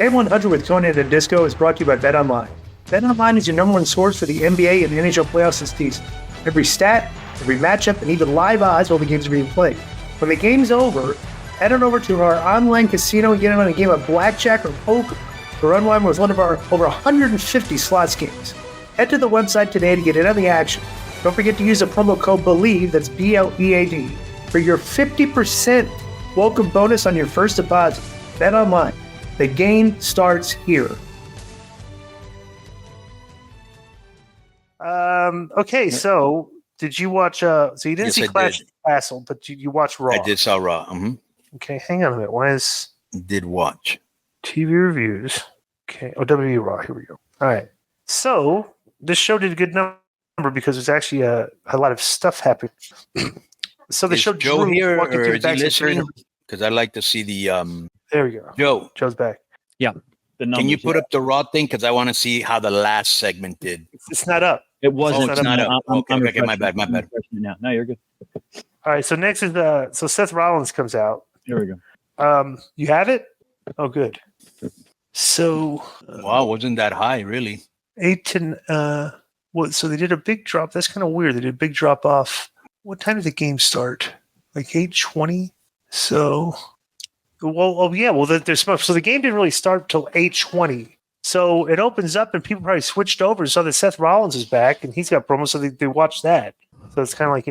A100 with Konnan Disco is brought to you by BetOnline. BetOnline is your number one source for the NBA and the NHL playoffs this season. Every stat, every matchup, and even live odds while the games are being played. When the game's over, head on over to our online casino and get in on a game of blackjack or poker or unwind with one of our over 150 slots games. Head to the website today to get in on the action. Don't forget to use the promo code BELIEVE, that's BLEAD, for your 50% welcome bonus on your first deposit. BetOnline. The game starts here. Okay, so did you watch? So you didn't see Clash of the Castle, but you watched Raw. I did saw Raw. Mm-hmm. Okay, hang on a minute. Why is did watch TV reviews? Okay, WWE Raw. Here we go. All right. So this show did a good number because there's actually a lot of stuff happening. So the show Joe Drew here, walking or through is he listening? backstage. Because I like to see the. There we go. Joe's back. Yeah. Can you put up the Raw thing? Because I want to see how the last segment did. It's not up. It wasn't. It's not up. Okay, my bad. No, you're good. All right. So next is so Seth Rollins comes out. Here we go. You have it? Oh, good. So. Wow, wasn't that high, really? 8 to so they did a big drop. That's kind of weird. They did a big drop off. What time did the game start? Like 8:20. So. Well, so the game didn't really start until 8:20. So it opens up and people probably switched over and saw that Seth Rollins is back and he's got promos, so they watched that. So it's kind of like,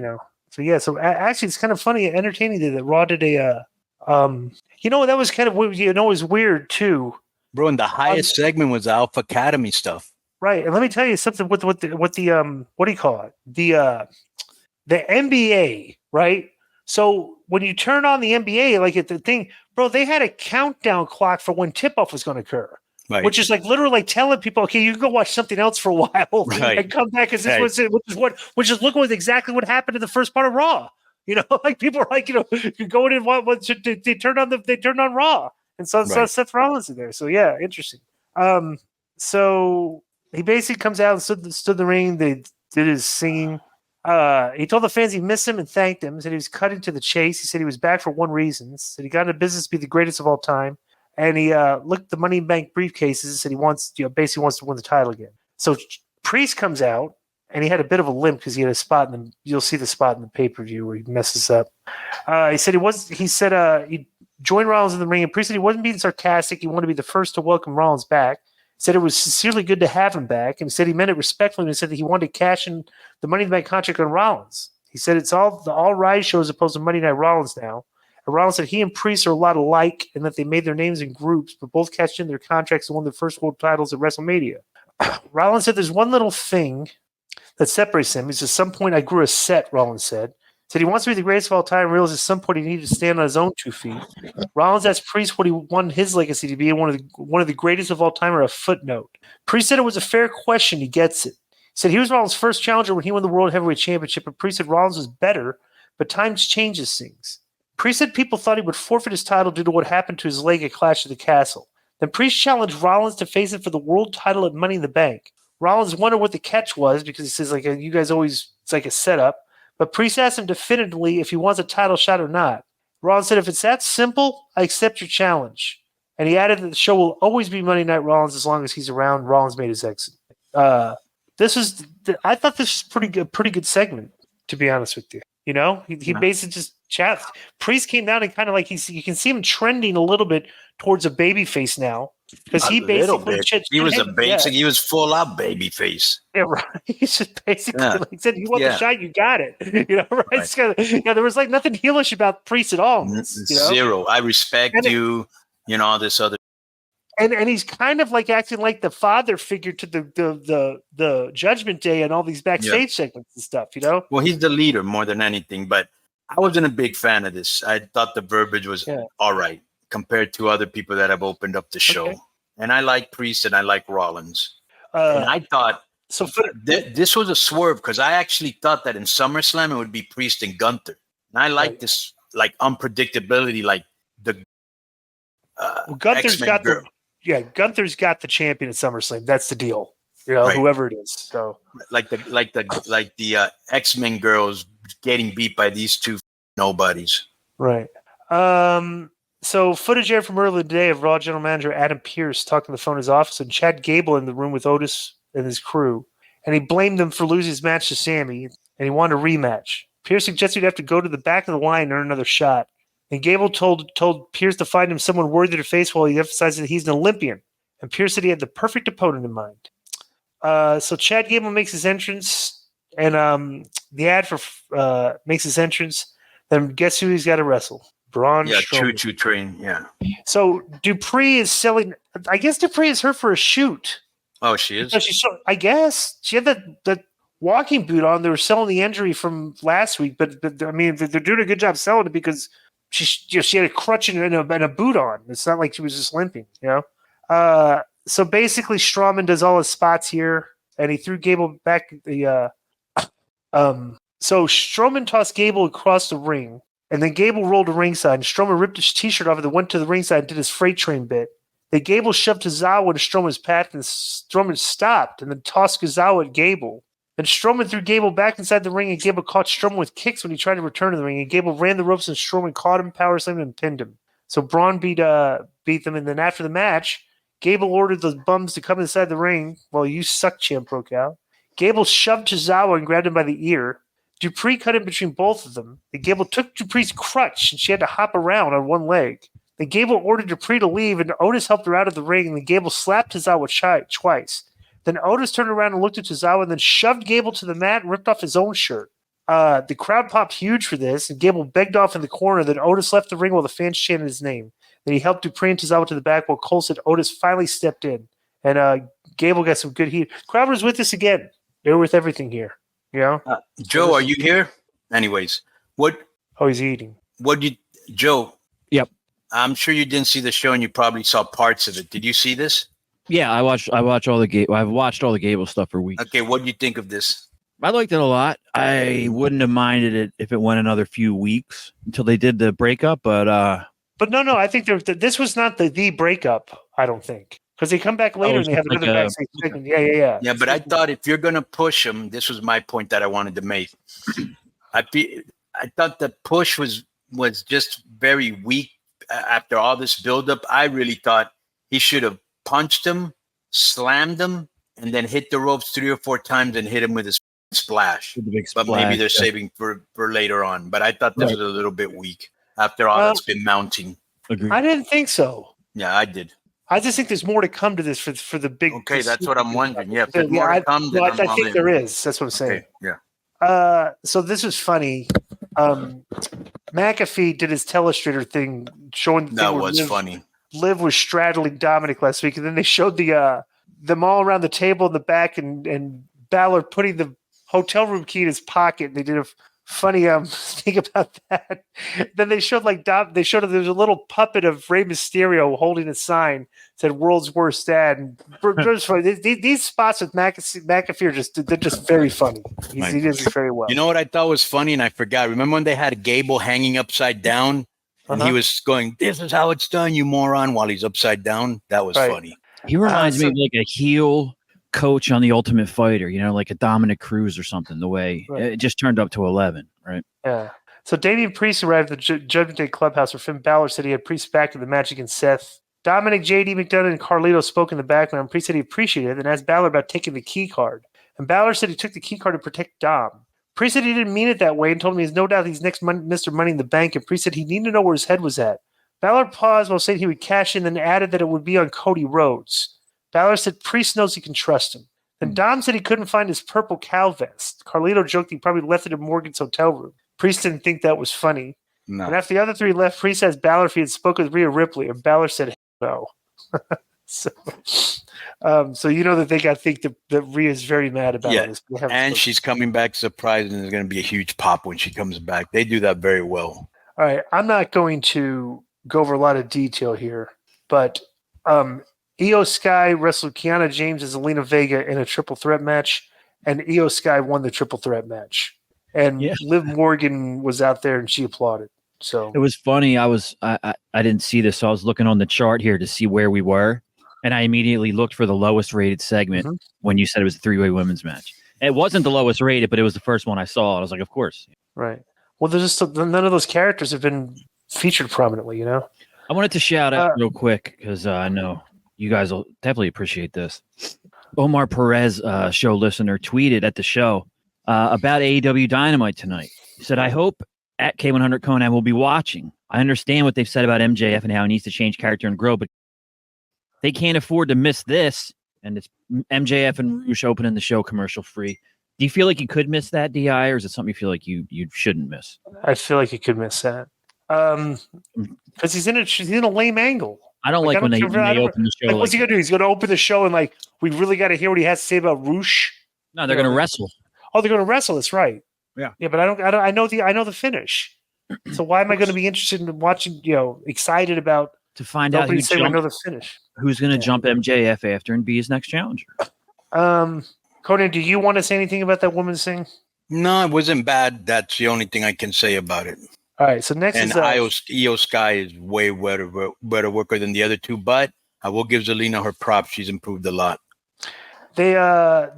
so yeah. So actually, it's kind of funny, entertaining that Raw did a, that was kind of, it was weird too. Bro, and the highest segment was the Alpha Academy stuff. Right, and let me tell you something with the what do you call it? The NBA, right? So when you turn on the NBA, like at the thing, bro, they had a countdown clock for when tip-off was going to occur, right. Which is like literally like telling people, okay, you can go watch something else for a while and come back because this which is looking at exactly what happened in the first part of Raw. Like people are like, you're going in what they turned on Raw and so Seth Rollins in there. So yeah, interesting. So he basically comes out and stood in the ring. They did his singing. He told the fans he missed him and thanked them. He said he was cutting to the chase. He said he was back for one reason. He said he got into business to be the greatest of all time. And he looked at the Money in Bank briefcases and said he basically wants to win the title again. So Priest comes out and he had a bit of a limp because he had a spot you'll see the spot in the pay-per-view where he messes up. He said he joined Rollins in the ring, and Priest said he wasn't being sarcastic. He wanted to be the first to welcome Rollins back. Said it was sincerely good to have him back, and said he meant it respectfully, and said that he wanted to cash in the Money in the Bank contract on Rollins. He said it's all the All Rise show as opposed to Monday Night Rollins now. And Rollins said he and Priest are a lot alike, and that they made their names in groups, but both cashed in their contracts and won their first world titles at WrestleMania. Rollins said there's one little thing that separates them. He said, at some point I grew a set, Rollins said. Said he wants to be the greatest of all time, realized at some point he needed to stand on his own 2 feet. Rollins asked Priest what he wanted his legacy to be, and one of the greatest of all time, or a footnote. Priest said it was a fair question. He gets it. He said he was Rollins' first challenger when he won the World Heavyweight Championship, but Priest said Rollins was better, but time changes things. Priest said people thought he would forfeit his title due to what happened to his leg at Clash of the Castle. Then Priest challenged Rollins to face it for the world title at Money in the Bank. Rollins wondered what the catch was because he says, like, you guys always, it's like a setup. But Priest asked him definitively if he wants a title shot or not. Rollins said, if it's that simple, I accept your challenge. And he added that the show will always be Monday Night Rollins as long as he's around. Rollins made his exit. I thought this was pretty good segment, to be honest with you. He basically just chats. Priest came down and kind of like you can see him trending a little bit towards a baby face now. Because he basically he was full out baby face. Yeah, right. He's just basically like said, you want the shot, you got it. Right? It's kinda, there was like nothing heelish about Priest at all. Zero. I respect you, all this other. And he's kind of like acting like the father figure to the Judgment Day and all these backstage segments and stuff, Well, he's the leader more than anything, but I wasn't a big fan of this. I thought the verbiage was all right compared to other people that have opened up the show. Okay. And I like Priest and I like Rollins. And I thought this was a swerve because I actually thought that in SummerSlam it would be Priest and Gunther. And I like this like unpredictability, like the Gunther's X-Men got girl. Gunther's got the champion at SummerSlam. That's the deal. Whoever it is. So like the X-Men girls getting beat by these two nobodies. Right. So footage aired from earlier today of Raw General Manager Adam Pearce talking on the phone in his office and Chad Gable in the room with Otis and his crew. And he blamed them for losing his match to Sammy, and he wanted a rematch. Pearce suggested he'd have to go to the back of the line and earn another shot. And Gable told Pearce to find him someone worthy to face while he emphasized that he's an Olympian. And Pearce said he had the perfect opponent in mind. So Chad Gable makes his entrance, and the ad for makes his entrance. Then guess who he's got to wrestle? Braun Strowman. Choo-choo train, yeah. So Dupree is selling. I guess Dupree is her for a shoot. Oh, she is? I guess. She had that walking boot on. They were selling the injury from last week, but I mean, they're doing a good job selling it because she had a crutch and a boot on. It's not like she was just limping, you know? So basically, Strowman does all his spots here, and he threw Gable back the So Strowman tossed Gable across the ring, and then Gable rolled to ringside, and Strowman ripped his t-shirt off and then went to the ringside and did his freight train bit. Then Gable shoved Tozawa into Strowman's path, and Strowman stopped and then tossed Tozawa at Gable. Then Strowman threw Gable back inside the ring, and Gable caught Strowman with kicks when he tried to return to the ring, and Gable ran the ropes, and Strowman caught him, power slammed him, and pinned him. So Braun beat them, and then after the match, Gable ordered the bums to come inside the ring while You Suck chant broke out. Gable shoved Tozawa and grabbed him by the ear. Dupree cut in between both of them. Then Gable took Dupree's crutch, and she had to hop around on one leg. Then Gable ordered Dupree to leave, and Otis helped her out of the ring, and then Gable slapped Tozawa twice. Then Otis turned around and looked at Tozawa and then shoved Gable to the mat and ripped off his own shirt. The crowd popped huge for this, and Gable begged off in the corner. Then Otis left the ring while the fans chanted his name. Then he helped Dupree and Tozawa to the back while Cole said Otis finally stepped in. And Gable got some good heat. Crowd was with us again. They were with everything here. You know? Joe, are you here? Anyways, what? Oh, he's eating. Joe? Yep. I'm sure you didn't see the show, and you probably saw parts of it. Did you see this? Yeah, I've watched all the Gable stuff for weeks. Okay, what do you think of this? I liked it a lot. I wouldn't have minded it if it went another few weeks until they did the breakup, but no, I think this was not the breakup. I don't think. Because they come back later and they have another backstage segment. Yeah. Yeah, but I thought if you're going to push him, this was my point that I wanted to make. I thought the push was just very weak after all this buildup. I really thought he should have punched him, slammed him, and then hit the ropes 3 or 4 times and hit him with his splash. But maybe they're saving for later on. But I thought this was a little bit weak after all that's been mounting. Agreed. I didn't think so. Yeah, I did. I just think there's more to come to this for the big. Okay, that's what I'm wondering. Yeah, if there's more to come, then I think there is. That's what I'm saying. Okay, yeah. So this was funny. McAfee did his telestrator thing, showing the that was funny. Liv was straddling Dominik last week, and then they showed them all around the table in the back, and Balor putting the hotel room key in his pocket. And they did a funny thing about that. Then they showed there was a little puppet of Rey Mysterio holding a sign said "World's Worst Dad." And these spots with McAfee are they're just very funny. He does it very well. You know what I thought was funny, and I forgot. Remember when they had Gable hanging upside down, and he was going, "This is how it's done, you moron," while he's upside down? That was funny. He reminds me of like a heel coach on The Ultimate Fighter, like a Dominic Cruz or something, the way it just turned up to 11, right? Yeah. So Damian Priest arrived at the Judgment Day Clubhouse where Finn Balor said he had Priest back in the match against Seth. Dominic, JD McDonough, and Carlito spoke in the background. Priest said he appreciated it and asked Balor about taking the key card. And Balor said he took the key card to protect Dom. Priest said he didn't mean it that way and told him he has no doubt he's next Mr. Money in the Bank, and Priest said he needed to know where his head was at. Balor paused while saying he would cash in, then added that it would be on Cody Rhodes. Balor said Priest knows he can trust him. And Dom said he couldn't find his purple cow vest. Carlito joked he probably left it in Morgan's hotel room. Priest didn't think that was funny. No. And after the other 3 left, Priest asked Balor if he had spoken with Rhea Ripley, and Balor said no. So that they got to think that Rhea's very mad about this. And she's coming back surprised, and there's going to be a huge pop when she comes back. They do that very well. All right, I'm not going to go over a lot of detail here, but Io Sky wrestled Kiana James as Zelina Vega in a triple threat match, and Io Sky won the triple threat match. And Liv Morgan was out there, and she applauded. So it was funny. I didn't see this, so I was looking on the chart here to see where we were, and I immediately looked for the lowest rated segment when you said it was a 3-way women's match. It wasn't the lowest rated, but it was the first one I saw. I was like, of course. Right. Well, there's just none of those characters have been featured prominently, I wanted to shout out real quick because I know you guys will definitely appreciate this. Omar Perez, show listener, tweeted at the show about AEW Dynamite tonight. He said, I hope at K100 Konnan will be watching. I understand what they've said about MJF and how he needs to change character and grow, but they can't afford to miss this. And it's MJF and Roosh opening the show commercial free. Do you feel like you could miss that, DI, or is it something you feel like you shouldn't miss? I feel like you could miss that. Because he's in a lame angle. I don't like when they open the show. Like, what's he gonna do? He's gonna open the show and like we really got to hear what he has to say about Roosh. No, they're gonna wrestle. Oh, they're gonna wrestle. That's right. Yeah. Yeah, but I know the finish. So why am I going to be interested in watching? Excited about to find out who's going to jump MJF after and be his next challenger. Konnan, do you want to say anything about that woman's thing? No, it wasn't bad. That's the only thing I can say about it. All right, so next is Io Sky is way better worker than the other two, but I will give Zelina her props. She's improved a lot. They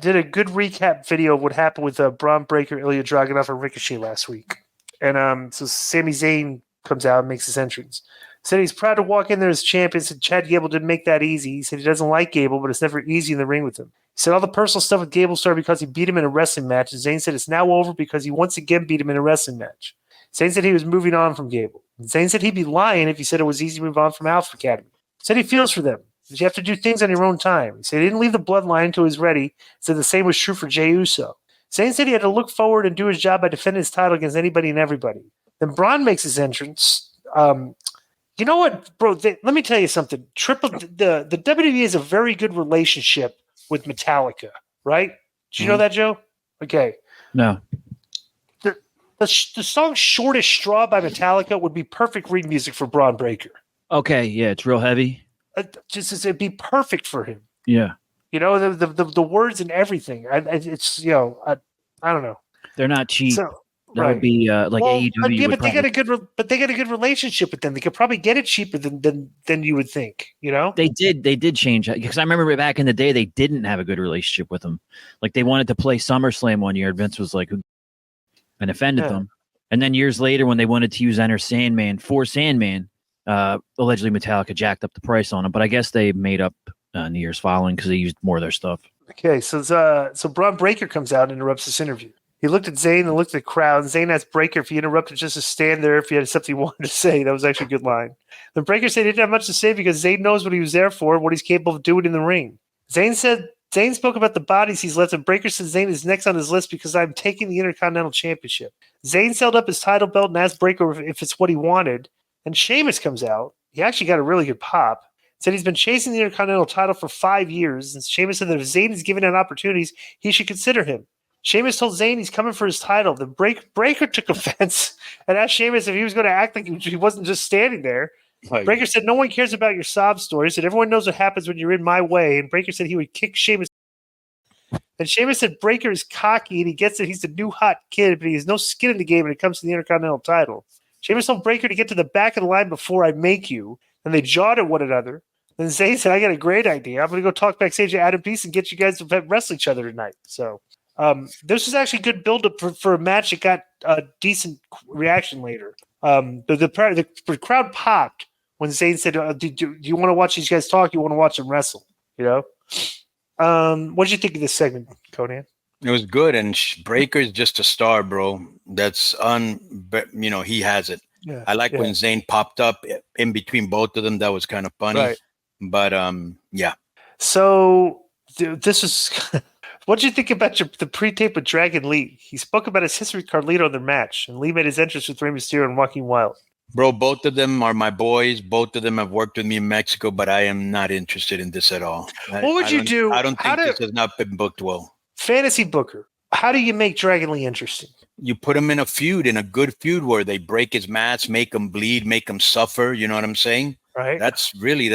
did a good recap video of what happened with Braun Breaker, Ilya Dragunov, and Ricochet last week. And so Sami Zayn comes out and makes his entrance. Said he's proud to walk in there as champion. Said Chad Gable didn't make that easy. He said he doesn't like Gable, but it's never easy in the ring with him. He said all the personal stuff with Gable started because he beat him in a wrestling match. And Zayn said it's now over because he once again beat him in a wrestling match. Zayn said he was moving on from Gable. Zayn said he'd be lying if he said it was easy to move on from Alpha Academy. Said he feels for them. Said you have to do things on your own time. He said he didn't leave the bloodline until he was ready. He said the same was true for Jey Uso. Zayn said he had to look forward and do his job by defending his title against anybody and everybody. Then Braun makes his entrance. You know what, bro? Let me tell you something. The WWE has a very good relationship with Metallica, right? Did you know that, Joe? Okay. No. The song "Shortest Straw" by Metallica would be perfect ring music for Braun Breaker. Okay, yeah, it's real heavy. It'd be perfect for him. Yeah. The words and everything. I don't know. They're not cheap. So, that would be AEW. Yeah, but they got a good relationship with them. They could probably get it cheaper than you would think. They did change because I remember back in the day they didn't have a good relationship with them. Like they wanted to play SummerSlam one year. Vince was like, and offended them. And then years later, when they wanted to use Enter Sandman for Sandman, allegedly Metallica jacked up the price on them. But I guess they made up in the years following because they used more of their stuff. Okay, so Braun Breaker comes out and interrupts this interview. He looked at Zayn and looked at the crowd. And Zayn asked Breaker if he interrupted just to stand there if he had something he wanted to say. That was actually a good line. Then Breaker said he didn't have much to say because Zayn knows what he was there for, what he's capable of doing in the ring. Zayn spoke about the bodies he's left, and Breaker said Zayn is next on his list because I'm taking the Intercontinental Championship. Zayn held up his title belt and asked Breaker if it's what he wanted. And Sheamus comes out. He actually got a really good pop. Said he's been chasing the Intercontinental title for 5 years. And Sheamus said that if Zayn is given out opportunities, he should consider him. Sheamus told Zayn he's coming for his title. The Breaker took offense and asked Sheamus if he was going to act like he wasn't just standing there. Right. Breaker said no one cares about your sob stories, and everyone knows what happens when you're in my way. And Breaker said he would kick Sheamus. And Sheamus said Breaker is cocky and he gets it. He's the new hot kid, but he has no skin in the game when it comes to the Intercontinental title. Sheamus told Breaker to get to the back of the line before I make you. And they jawed at one another. Then Zayn said, I got a great idea. I'm going to go talk backstage to Adam Pearce and get you guys to wrestle each other tonight. So this was actually good build-up for a match that got a decent reaction later. The crowd popped when Zayn said, do you want to watch these guys talk? You want to watch them wrestle? What did you think of this segment, Konnan? It was good, and Breaker's just a star, bro. That's he has it. Yeah, I like when Zayn popped up in between both of them. That was kind of funny. Right. But yeah. So this is what did you think about the pre-tape with Dragon Lee? He spoke about his history with Carlito in their match, and Lee made his entrance with Rey Mysterio and Joaquin Wilde. Bro, both of them are my boys. Both of them have worked with me in Mexico, but I am not interested in this at all. What would you do? I don't think this has not been booked well. Fantasy Booker, how do you make Dragon Lee interesting? You put him in a good feud where they break his match, make him bleed, make him suffer. You know what I'm saying? Right. That's really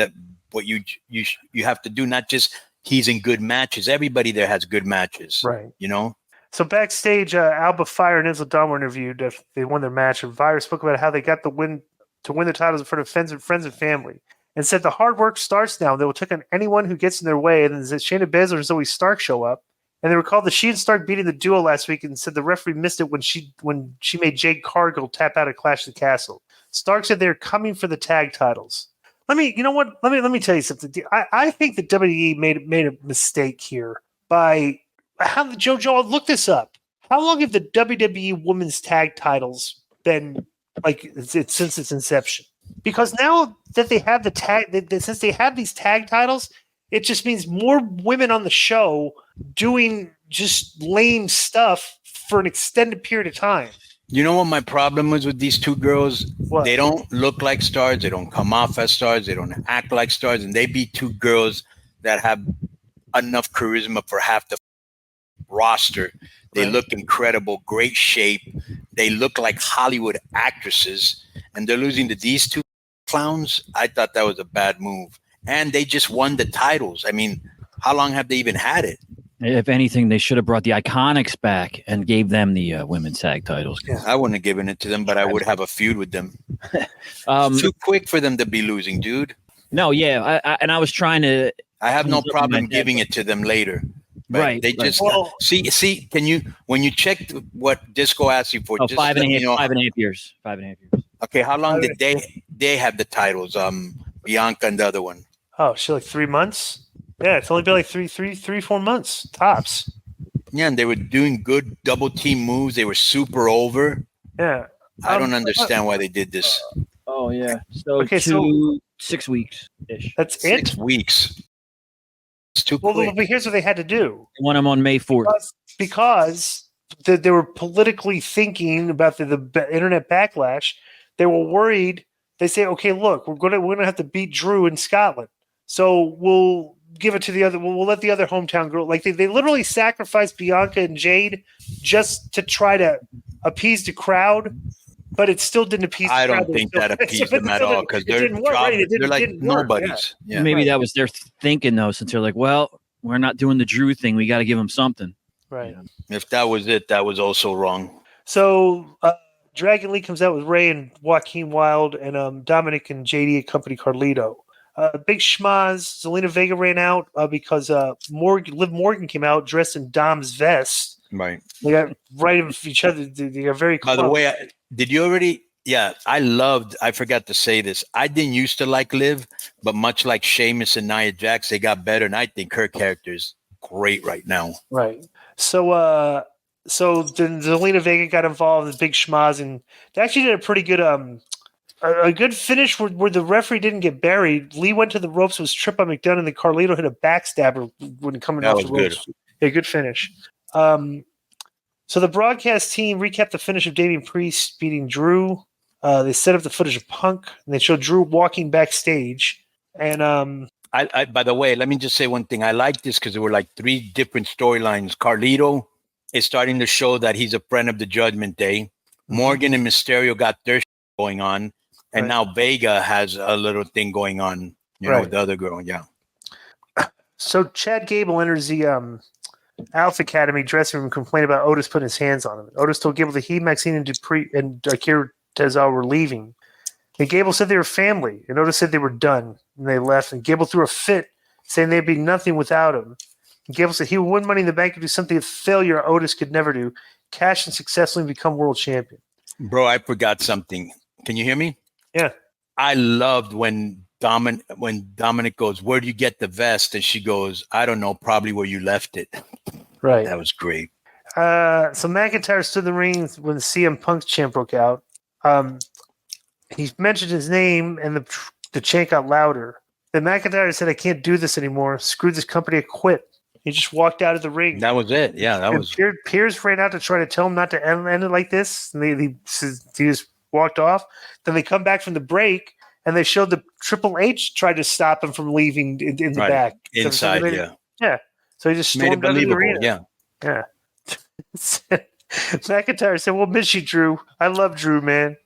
what you have to do. Not just he's in good matches. Everybody there has good matches. Right. So backstage, Alba Fire and Isla Dawn were interviewed. They won their match, and Fire spoke about how they got the win to win the titles in front of friends and family, and said the hard work starts now. They will take on anyone who gets in their way. And then Shayna Baszler and Zoe Stark show up. And they recalled that she and Stark beating the duo last week and said the referee missed it when she made Jade Cargill tap out at Clash of the Castle. Stark said they're coming for the tag titles. You know what? Let me tell you something. I think the WWE made a mistake here by Joe. Look this up. How long have the WWE Women's Tag Titles been since its inception? Because now that they have since they have these tag titles, it just means more women on the show doing just lame stuff for an extended period of time. You know what my problem is with these two girls? What? They don't look like stars. They don't come off as stars. They don't act like stars. And they be two girls that have enough charisma for half the roster. They look incredible, great shape. They look like Hollywood actresses. And they're losing to these two clowns. I thought that was a bad move. And they just won the titles. I mean, how long have they even had it? If anything, they should have brought the Iconics back and gave them the women's tag titles. Yeah, I wouldn't have given it to them, but I would have a feud with them. Too quick for them to be losing, dude. No, yeah, I was trying to. I have no problem giving it to them later. Right. They just see. Can you, when you check what Disco asked you for? Oh, 5.5 years. 5.5 years. Okay, how long did they have the titles? Bianca and the other one. Oh, she like 3 months. Yeah, it's only been like 4 months tops. Yeah, and they were doing good double team moves. They were super over. Yeah, I don't understand why they did this. Oh yeah. So 6 weeks ish. That's 6 weeks. It's too quick. Well, but here's what they had to do. They won them on May 4th because they were politically thinking about the internet backlash. They were worried. They say, okay, look, we're gonna have to beat Drew in Scotland, so we'll give it to the other. We'll let the other hometown girl. Like they literally sacrificed Bianca and Jade just to try to appease the crowd, but it still didn't appease. I don't think that appeased them at all because they're like nobodies. Yeah. Maybe that was their thinking though, since they're like, well, we're not doing the Drew thing. We got to give them something. Right. If that was it, that was also wrong. So Dragon Lee comes out with Ray and Joaquin Wilde, and Dominic and JD accompany Carlito. Big schmaz. Zelina Vega ran out because Liv Morgan came out dressed in Dom's vest. Right. They got right of each other. They got very close. By the way, did you already? Yeah, I forgot to say this. I didn't used to like Liv, but much like Sheamus and Nia Jax, they got better. And I think her character is great right now. Right. So then Zelina Vega got involved in Big schmaz, and they actually did a pretty good a good finish where the referee didn't get buried. Lee went to the ropes, was tripped by McDonough, and then Carlito hit a backstabber when coming off the ropes. Yeah, good finish. So the broadcast team recapped the finish of Damian Priest beating Drew. They set up the footage of Punk, and they showed Drew walking backstage. And I by the way, let me just say one thing. I like this because there were like 3 different storylines. Carlito is starting to show that he's a friend of the Judgment Day. Morgan and Mysterio got their going on. And now Vega has a little thing going on, with the other girl. Yeah. So Chad Gable enters the Alpha Academy dressing room and complained about Otis putting his hands on him. Otis told Gable that he, Maxine, and Dupree and Akira Tezal were leaving. And Gable said they were family. And Otis said they were done. And they left. And Gable threw a fit, saying they'd be nothing without him. And Gable said he would win Money in the Bank and do something a failure Otis could never do, cash and successfully become world champion. Bro, I forgot something. Can you hear me? Yeah. I loved when Dominic goes, "Where do you get the vest?" And she goes, "I don't know, probably where you left it." Right. That was great. So McIntyre stood in the ring when the CM Punk chant broke out. He mentioned his name, and the chant got louder. Then McIntyre said, "I can't do this anymore. Screw this company. I quit." He just walked out of the ring. That was it. Yeah, that was. Pierce ran out to try to tell him not to end it like this. And he just walked off. Then they come back from the break, and they showed the Triple H tried to stop him from leaving in the back. Inside, Yeah. So he just stormed out of the arena. Yeah. McIntyre said, "We'll miss you, Drew. I love Drew, man."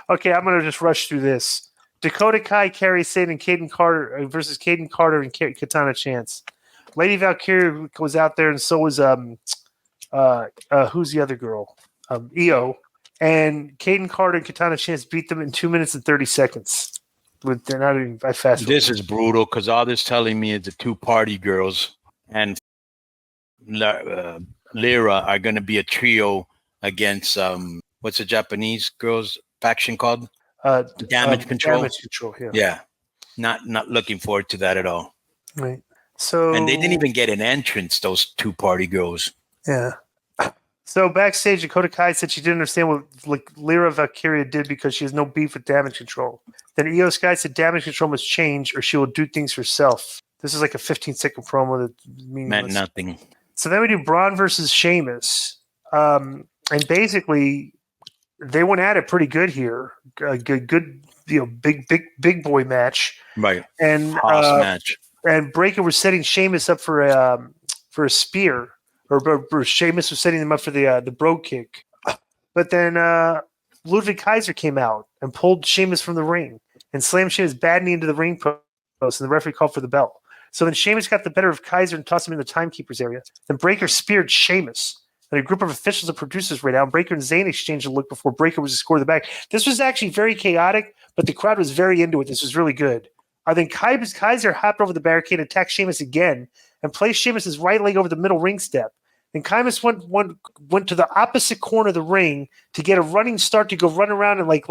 Okay, I'm going to just rush through this. Dakota Kai, Kairi Sane, and Caden Carter versus Caden Carter and Katana Chance. Lady Valkyria was out there, and so was who's the other girl? Io. And Caden Carter and Katana Chance beat them in 2 minutes and 30 seconds. They're not even fast. This is brutal because all this telling me is the 2 party girls and Lyra are going to be a trio against what's the Japanese girls? faction called? Damage Control. Damage Control. Yeah. Yeah. Not looking forward to that at all. Right. So and they didn't even get an entrance. Those two party girls. Yeah. So backstage, Dakota Kai said she didn't understand what Lyra Valkyria did because she has no beef with Damage Control. Then Io Sky said Damage Control must change or she will do things herself. This is like a 15-second promo that meant nothing. So then we do Braun versus Sheamus. And basically, they went at it pretty good here. A good, big boy match. Right. And awesome match. And Breaker was setting Sheamus up for a spear. Or Sheamus was setting them up for the bro kick. But then Ludwig Kaiser came out and pulled Sheamus from the ring and slammed Sheamus' bad knee into the ring post, and the referee called for the bell. So then Sheamus got the better of Kaiser and tossed him in the timekeeper's area. Then Breaker speared Sheamus. And a group of officials and producers ran out. Breaker and Zayn exchanged a look before Breaker was scored the back. This was actually very chaotic, but the crowd was very into it. This was really good. Then Kaiser hopped over the barricade and attacked Sheamus again and placed Sheamus' right leg over the middle ring step. Then Sheamus went to the opposite corner of the ring to get a running start to go run around and like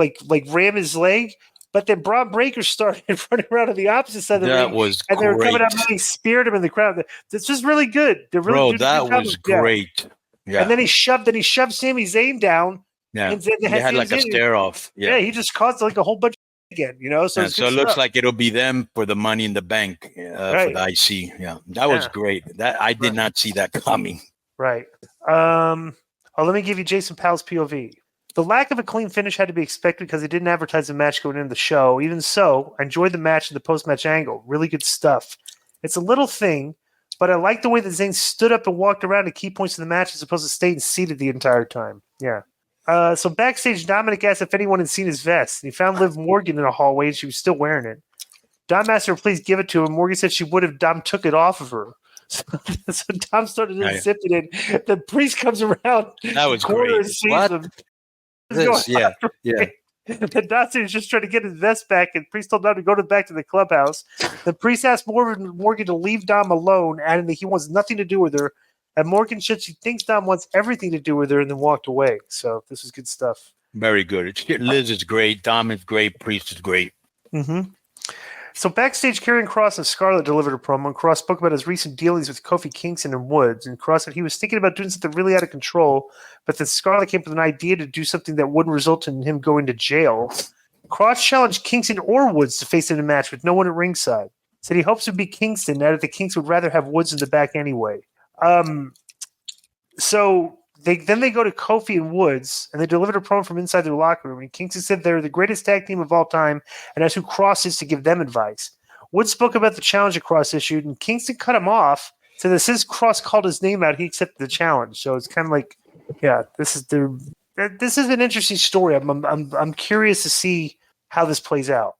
ram his leg. But then Braun Breaker started running around on the opposite side of the ring. That was and great. They were coming out and he speared him in the crowd. This was really good. That was great. Yeah. And then he shoved Sami Zayn down. Yeah. And they had like a stare off. Yeah, he just caused like a whole bunch again, So, so it looks like it'll be them for the Money in the Bank for the IC. Yeah, that was great. That I did not see that coming. Right. Let me give you Jason Powell's POV. The lack of a clean finish had to be expected because they didn't advertise the match going into the show. Even so, I enjoyed the match and the post-match angle. Really good stuff. It's a little thing, but I like the way that Zayn stood up and walked around to key points of the match as opposed to staying seated the entire time. Yeah. So backstage, Dominik asked if anyone had seen his vest. He found Liv Morgan in a hallway and she was still wearing it. Dom asked her, please give it to him. Morgan said she would if Dom took it off of her. So Dom started to zip it in. The priest comes around. That was great. What? Yeah. The Dawson is just trying to get his vest back, and Priest told Dom to go back to the clubhouse. The Priest asked Morgan to leave Dom alone, adding that he wants nothing to do with her. And Morgan said she thinks Dom wants everything to do with her, and then walked away. So this is good stuff. Very good. Liz is great. Dom is great. Priest is great. Mm-hmm. So backstage, Karrion Kross and Scarlett delivered a promo, and Kross spoke about his recent dealings with Kofi Kingston and Woods. And Kross said he was thinking about doing something really out of control, but then Scarlett came up with an idea to do something that wouldn't result in him going to jail. Kross challenged Kingston or Woods to face him in a match with no one at ringside. Said he hopes to beat Kingston, added the Kings would rather have Woods in the back anyway. So they go to Kofi and Woods, and they delivered a promo from inside their locker room. And Kingston said they're the greatest tag team of all time, and asked who Kross is to give them advice. Woods spoke about the challenge that Kross issued, and Kingston cut him off. So that since Kross called his name out, he accepted the challenge. So it's kind of like, yeah, this is an interesting story. I'm curious to see how this plays out.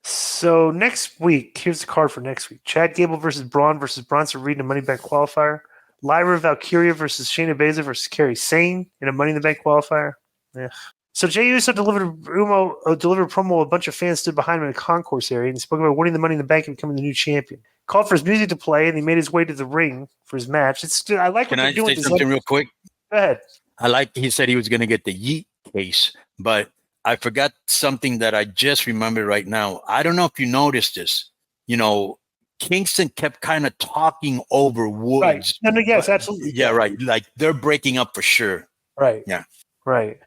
So next week, here's the card for next week: Chad Gable versus Bronson Reed in a Money Bank qualifier. Lyra Valkyria versus Shayna Baszler versus Kairi Sane in a Money in the Bank qualifier. Yeah. So Jey Uso delivered a promo. A bunch of fans stood behind him in the concourse area and he spoke about winning the Money in the Bank and becoming the new champion. Called for his music to play and he made his way to the ring for his match. I like what they're doing. Can I say something real quick? Go ahead. He said he was going to get the Yeet case, but I forgot something that I just remembered right now. I don't know if you noticed this. Kingston kept kind of talking over Woods. Right. Yes, absolutely. Yeah, right. Like they're breaking up for sure. Right. Yeah. Right.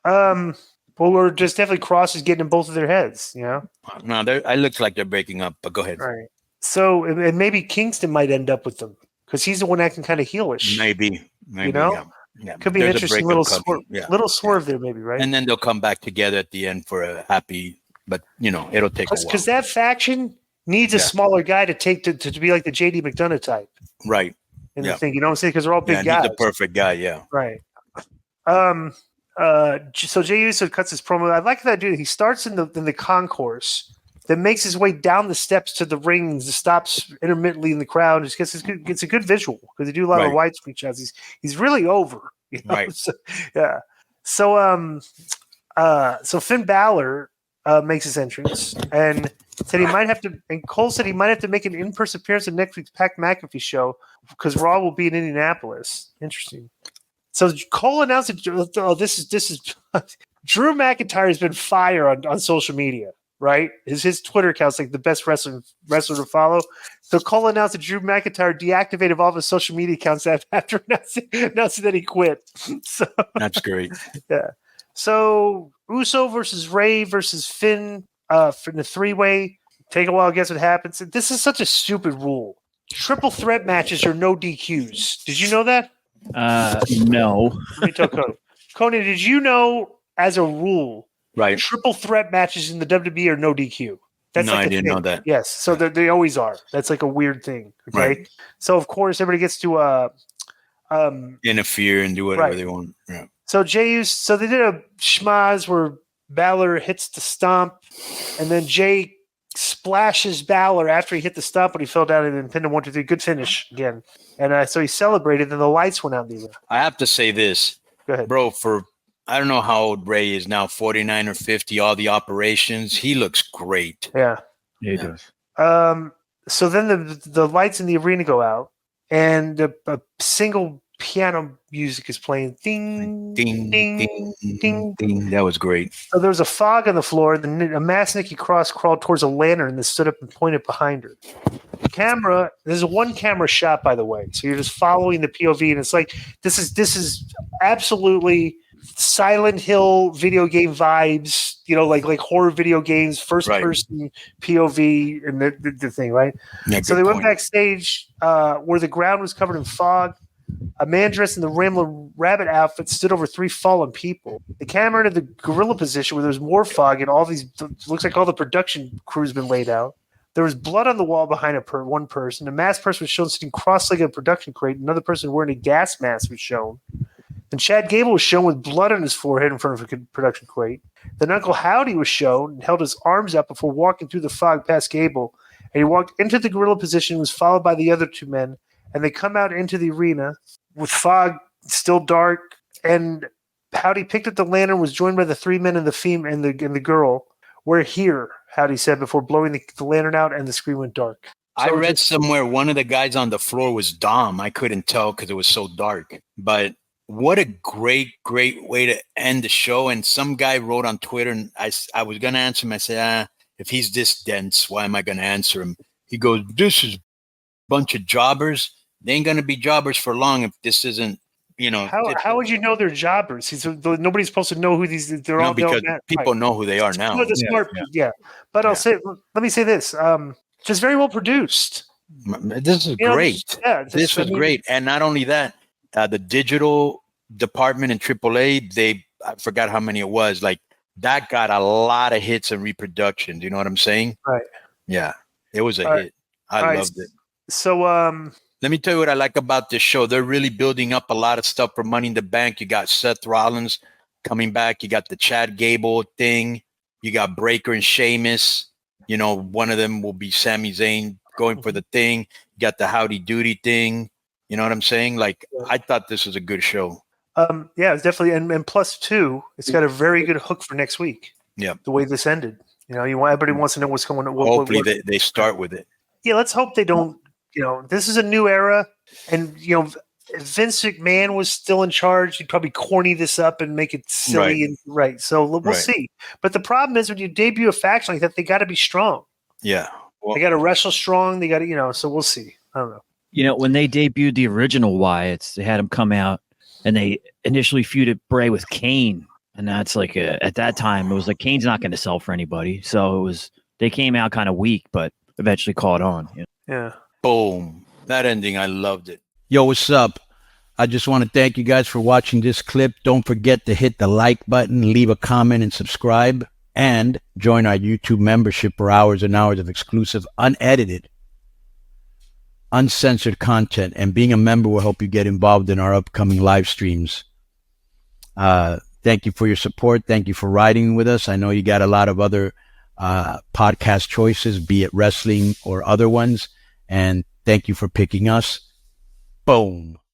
Well, we're just definitely Kross is getting in both of their heads, No, it looks like they're breaking up, but go ahead. Right. So, and maybe Kingston might end up with them because he's the one acting kind of heelish. Maybe. Yeah. Could be an interesting little swerve there, maybe, right? And then they'll come back together at the end for a happy, but it'll take a while. Because that faction needs a smaller guy to take to be like the JD McDonough type. Right. In the thing, you know what I'm saying? Because they're all big guys. He's the perfect guy, yeah. Right. So Jey Uso cuts his promo. I like that dude. He starts in the concourse, then makes his way down the steps to the ring and stops intermittently in the crowd. Just gets a good visual because they do a lot of widescreen shots. He's really over. Right. So, yeah. So so Finn Balor makes his entrance and said he might have to. And Cole said he might have to make an in-person appearance at next week's Pat McAfee show because Raw will be in Indianapolis. Interesting. So Cole announced that, oh, this is Drew McIntyre has been fired on social media, right? His Twitter account's like the best wrestler to follow. So Cole announced that Drew McIntyre deactivated all of his social media accounts after announcing that he quit. So That's great. Yeah. So Uso versus Ray versus Finn for the 3-way. Take a while to guess what happens. This is such a stupid rule. Triple threat matches are no DQs. Did you know that? No. Let me tell Conan. Conan, did you know as a rule, Right. triple threat matches in the WWE are no DQ? That's No, like I didn't know that. Yes, so they always are. That's like a weird thing. Okay, Right. So of course everybody gets to Interfere and do whatever right. they want. Yeah. So so they did a schmaz where Balor hits the stomp, and then Jay splashes Balor after he hit the stomp, but he fell down and then pinned him 1, 2, 3. Good finish again. And so he celebrated, and the lights went out. I have to say this, Go ahead, bro. I don't know how old Ray is now, 49 or 50. All the operations, he looks great. Yeah, He does. So then the lights in the arena go out, and a single piano music is playing. Ding, Ding, ding, ding, ding, ding, ding. That was great. So there was a fog on the floor, and then a masked Nikki Cross crawled towards a lantern that stood up and pointed behind her. There's a one camera shot, by the way, so you're just following the POV, and it's like this is absolutely Silent Hill video game vibes, like horror video games, first person POV, and the thing, right? Yeah, so they went backstage where the ground was covered in fog. A man dressed in the Ramblin' Rabbit outfit stood over 3 fallen people. The camera entered the gorilla position where there's more fog, and looks like all the production crew's been laid out. There was blood on the wall behind one person. A masked person was shown sitting cross-legged in a production crate. Another person wearing a gas mask was shown. And Chad Gable was shown with blood on his forehead in front of a production crate. Then Uncle Howdy was shown and held his arms up before walking through the fog past Gable. And he walked into the gorilla position and was followed by the other 2 men. And they come out into the arena with fog still dark. And Howdy picked up the lantern, was joined by the 3 men and the girl. We're here, Howdy said before blowing the lantern out, and the screen went dark. So I read somewhere one of the guys on the floor was Dom. I couldn't tell because it was so dark. But what a great way to end the show. And some guy wrote on Twitter, and I was going to answer him. I said, if he's this dense, why am I going to answer him? He goes, this is a bunch of jobbers. They ain't going to be jobbers for long if this isn't, How would you know they're jobbers? Nobody's supposed to know who they're all. Because people know who they are now. But let me say this. Just very well produced. This is great. This was great. And not only that, the digital department in AAA, I forgot how many it was. Like that got a lot of hits and reproductions. You know what I'm saying? Right. Yeah. It was a hit. I loved it. So, let me tell you what I like about this show. They're really building up a lot of stuff for Money in the Bank. You got Seth Rollins coming back. You got the Chad Gable thing. You got Breaker and Sheamus. One of them will be Sami Zayn going for the thing. You got the Howdy Doody thing. You know what I'm saying? Like, I thought this was a good show. Yeah, it's definitely. And plus 2, it's got a very good hook for next week. Yeah. The way this ended. Everybody wants to know what's going on. Hopefully they start with it. Yeah, let's hope they don't. This is a new era, and if Vince McMahon was still in charge, he'd probably corny this up and make it silly. So we'll see. But the problem is when you debut a faction like that, they got to be strong. Yeah, they got to wrestle strong. They got to, So we'll see. I don't know. When they debuted the original Wyatts, they had them come out, and they initially feuded Bray with Kane, and that's like at that time it was like Kane's not going to sell for anybody, so they came out kind of weak, but eventually caught on. Yeah. Boom. That ending, I loved it. Yo, what's up? I just want to thank you guys for watching this clip. Don't forget to hit the like button, leave a comment, and subscribe. And join our YouTube membership for hours and hours of exclusive, unedited, uncensored content. And being a member will help you get involved in our upcoming live streams. Thank you for your support. Thank you for riding with us. I know you got a lot of other podcast choices, be it wrestling or other ones. And thank you for picking us. Boom.